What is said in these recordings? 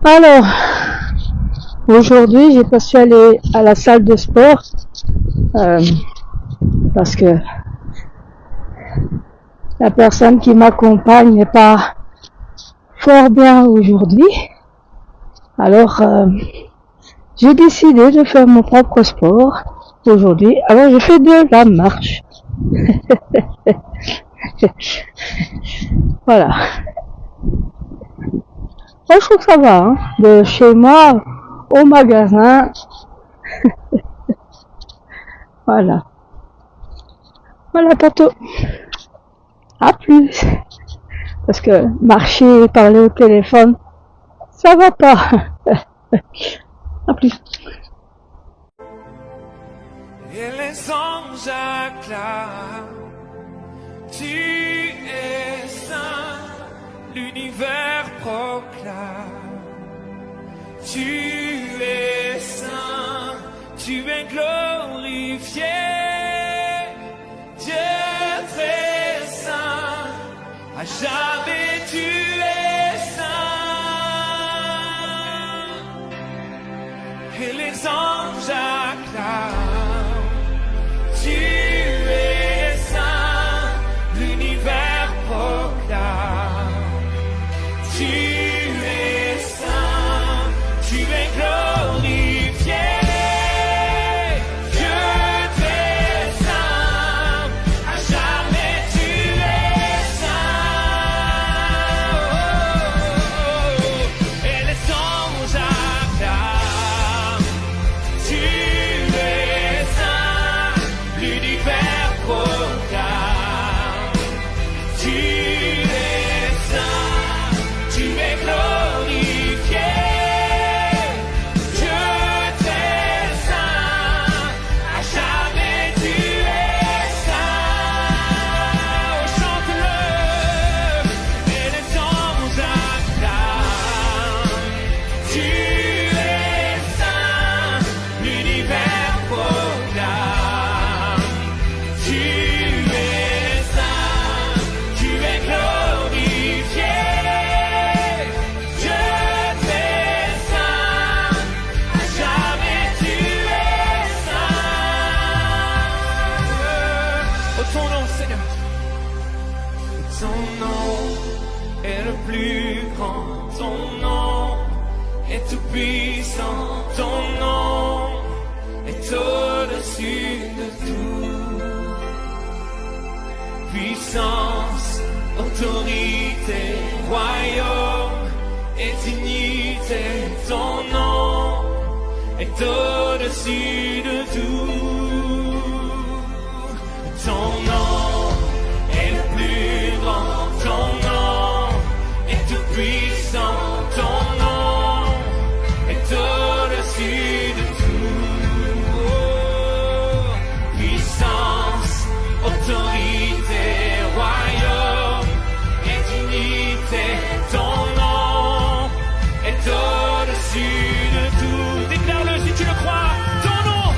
Alors, aujourd'hui, j'ai pas su aller à la salle de sport parce que la personne qui m'accompagne n'est pas fort bien aujourd'hui. Alors, j'ai décidé de faire mon propre sport aujourd'hui. Alors, je fais de la marche. Voilà. Moi, je trouve que ça va, hein. De chez moi au magasin. Voilà. Voilà, tantôt. À plus. Parce que marcher, parler au téléphone, ça va pas. À plus. Et les anges acclament, tu es saint, l'univers proclame, tu es saint, tu es glorifié, Dieu très saint, à jamais tu es saint, et les anges acclament. Tu es saint, l'univers proclame. Tu es saint, tu es glorifié. Dieu très saint, à jamais tu es saint. Et les anges acclament. Tu es saint, l'univers proclame. Tu es saint, tu es glorifié. Dieu très saint, à jamais tu es saint. Oh, chante-le, et les anges acclament. Tu es saint, l'univers proclame. Tu es saint, tu es glorifié. Dieu très saint, à jamais tu es saint. Oh, ton nom, Seigneur. Ton nom est le plus grand, ton nom est tout puissant, ton nom est au-dessus de tout. Puissance, autorité, royaume et dignité, ton nom est au-dessus de tout. Ton nom est le plus grand, ton nom est tout puissant, ton nom est au-dessus de tout. Oh, puissance, autorité, royaume et dignité, ton nom est au-dessus de tout. Déclare-le si tu le crois, ton nom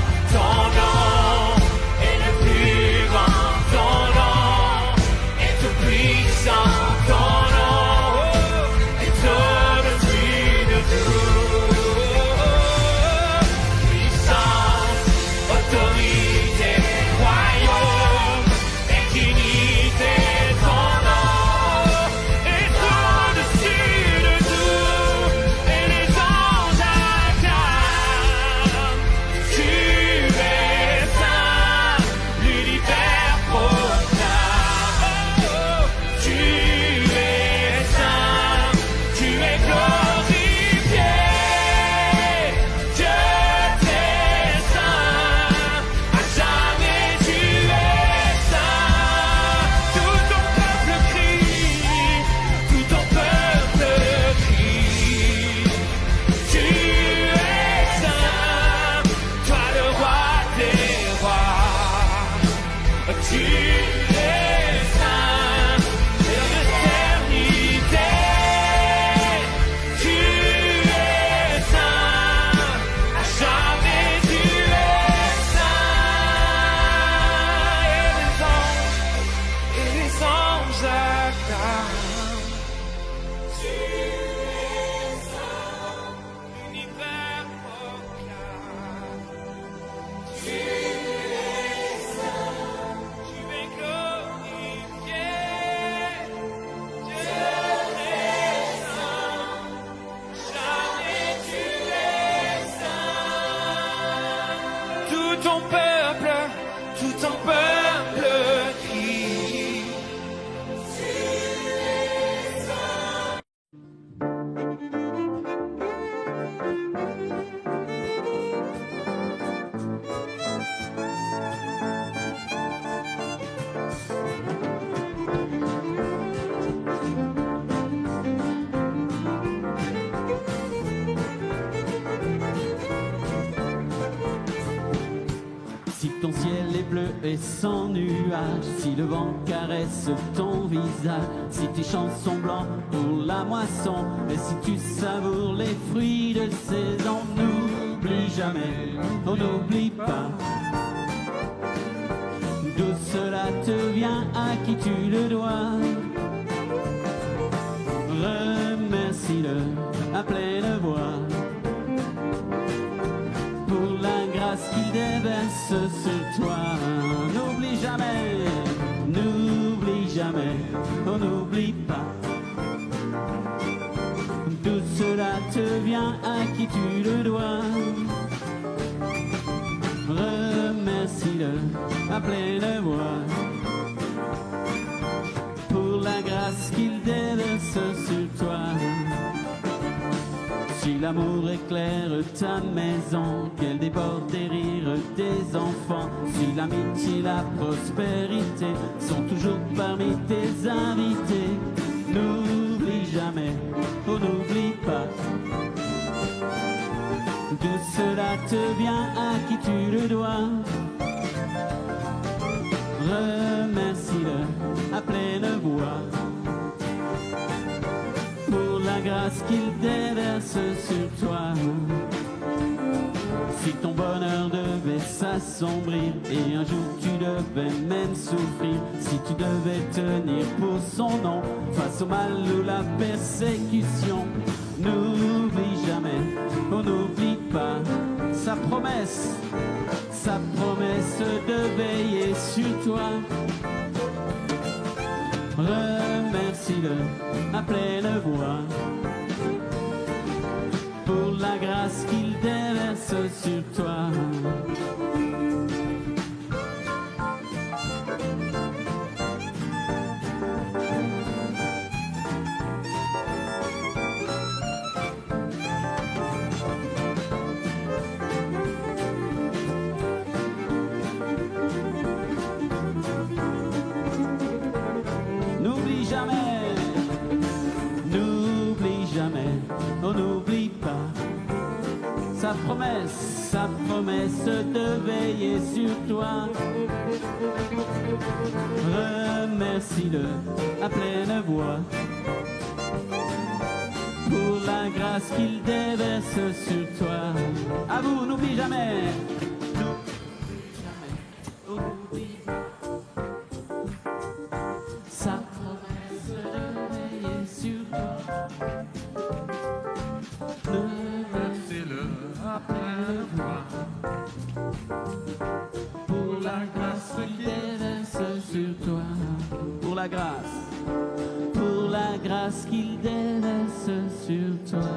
soleil sans nuage, si le vent caresse ton visage, si tes champs sont blancs pour la moisson, et si tu savoures les fruits de saison, n'oublie jamais, on n'oublie pas d'où cela te vient, à qui tu le dois. Remercie-le à pleine voix pour la grâce qu'il déverse sur toi. N'oublie jamais, on n'oublie pas d'où cela te vient, à qui tu le dois. Remercie-le à pleine voix pour la grâce qu'il déverse sur toi. Si l'amour éclaire ta maison, qu'elle déborde des rires des enfants, si l'amitié, la prospérité sont toujours parmi tes invités, n'oublie jamais, on n'oublie pas d'où cela te vient, à qui tu le dois. Remercie-le à pleine voix pour la grâce qu'il déverse sur toi. Si ton bonheur devait s'assombrir et un jour tu devais même souffrir, si tu devais tenir pour son nom face au mal ou la persécution, n'oublie jamais, on n'oublie pas sa promesse de veiller sur toi. Remercie-le à pleine voix pour la grâce qu'il déverse sur toi. N'oublie jamais, on n'oublie pas sa promesse de veiller sur toi. Remercie-le à pleine voix pour la grâce qu'il déverse sur toi. À vous, n'oublie jamais, on n'oublie pas sa promesse de veiller sur toi. Remercie-le à pleine voix pour la grâce qu'il déverse sur toi. Pour la grâce qu'il déverse sur toi.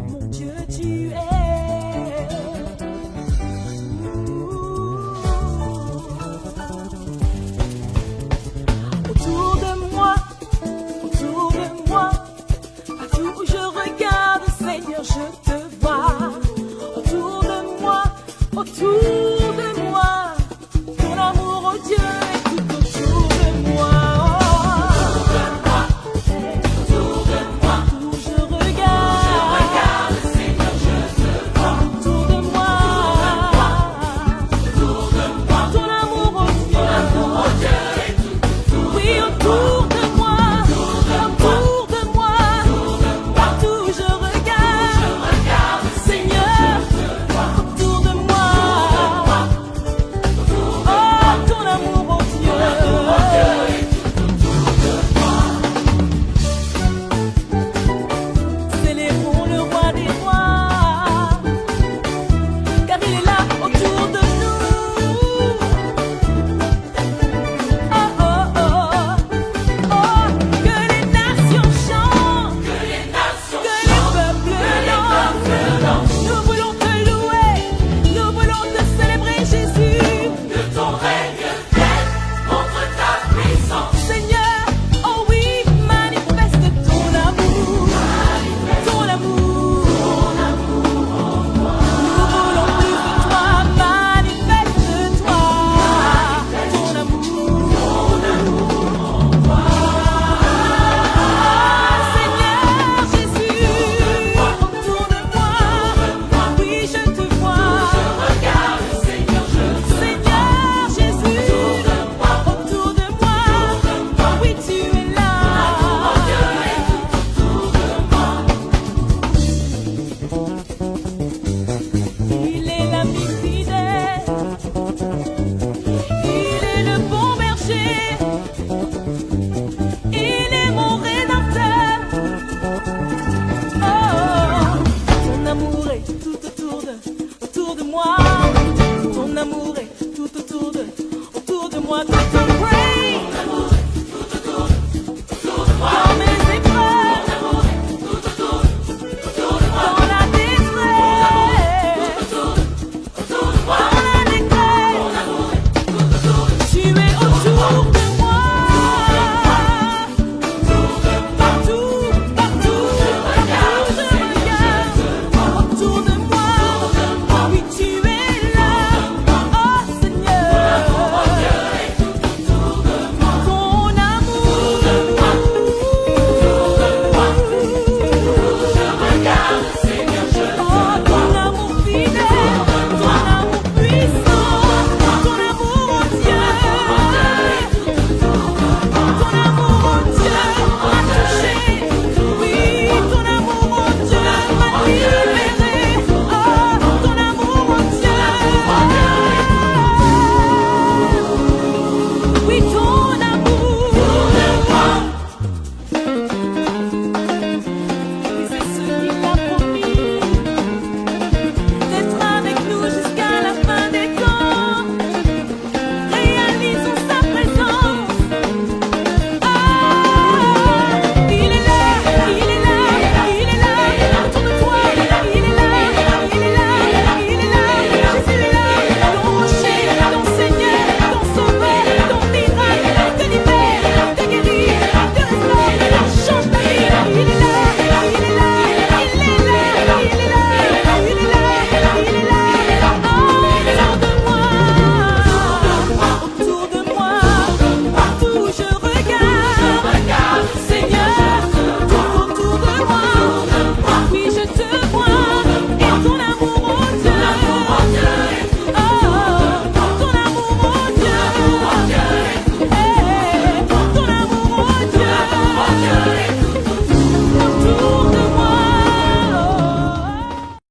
Mon Dieu, tu es. Autour de moi, partout où je regarde, Seigneur, je te vois. Autour de moi, autour.